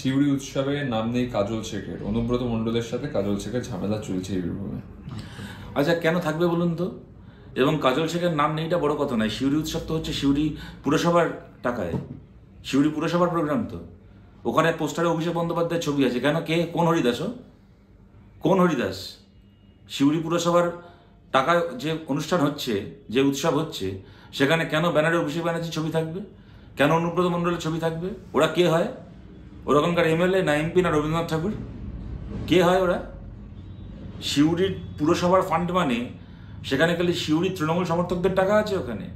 শিউরি উৎসবে নাম নেই কাজল শেখের, অনুব্রত মণ্ডলের সাথে কাজল শেখের ঝামেলা চলছে এই বীরভূমে। আচ্ছা, কেন থাকবে বলুন তো? এবং কাজল শেখের নাম নেইটা বড় কথা নয়। শিউরি উৎসব তো হচ্ছে শিউরি পুরসভার টাকায়, শিউরি পুরসভার প্রোগ্রাম তো। ওখানে পোস্টারে অভিষেক বন্দ্যোপাধ্যায়ের ছবি আছে। কেন? কে? কোন হরিদাস? কোন হরিদাস? শিউরি পুরসভার টাকায় যে অনুষ্ঠান হচ্ছে, যে উৎসব হচ্ছে, সেখানে কেন ব্যানারে অভিষেক ব্যানার্জির ছবি থাকবে? কেন অনুব্রত মণ্ডলের ছবি থাকবে? ওরা কে হয়? ওরকমকার এমএলএ না এমপি না রবীন্দ্রনাথ ঠাকুর? কে হয় ওরা? সিউড়ির পুরসভার ফান্ড মানে সেখানে খালি সিউড়ির তৃণমূল সমর্থকদের টাকা আছে ওখানে।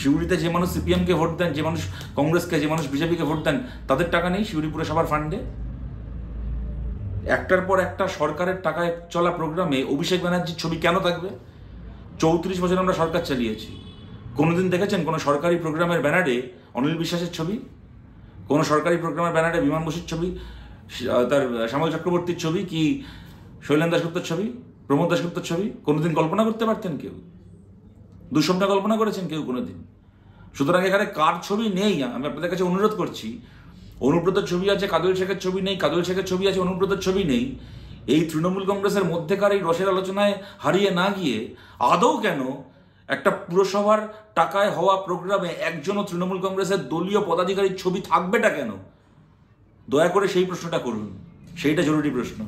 সিউড়িতে যে মানুষ সিপিএমকে ভোট দেন, যে মানুষ কংগ্রেসকে, যে মানুষ বিজেপিকে ভোট দেন, তাদের টাকা নেই সিউড়ি পুরসভার ফান্ডে? একটার পর একটা সরকারের টাকায় চলা প্রোগ্রামে অভিষেক ব্যানার্জির ছবি কেন থাকবে? 34 বছর আমরা সরকার চালিয়েছি, কোনোদিন দেখেছেন কোনো সরকারি প্রোগ্রামের ব্যানারে অনিল বিশ্বাসের ছবি? কোনো সরকারি প্রোগ্রামের ব্যানারে বিমান বসুর ছবি, তার শ্যামল চক্রবর্তীর ছবি, কি শৈলেন দাশগুপ্তর ছবি, প্রমোদ দাশগুপ্তর ছবি কোনোদিন কল্পনা করতে পারতেন কেউ? দুঃস্বপ্নে কল্পনা করেছেন কেউ কোনোদিন? সুতরাং এখানে কার ছবি নেই আমি আপনাদের কাছে অনুরোধ করছি। অনুব্রতের ছবি আছে, কাজল শেখের ছবি নেই, কাজল শেখের ছবি আছে, অনুব্রতের ছবি নেই। এই তৃণমূল কংগ্রেসের মধ্যেকার এই রসের আলোচনায় হারিয়ে না গিয়ে আদৌ কেন একটা পুরসভার টাকায় হওয়া প্রোগ্রামে একজনও তৃণমূল কংগ্রেসের দলীয় পদাধিকারীর ছবি থাকবেটা কেন? দয়া করে সেই প্রশ্নটা করুন, সেইটা জরুরি প্রশ্ন।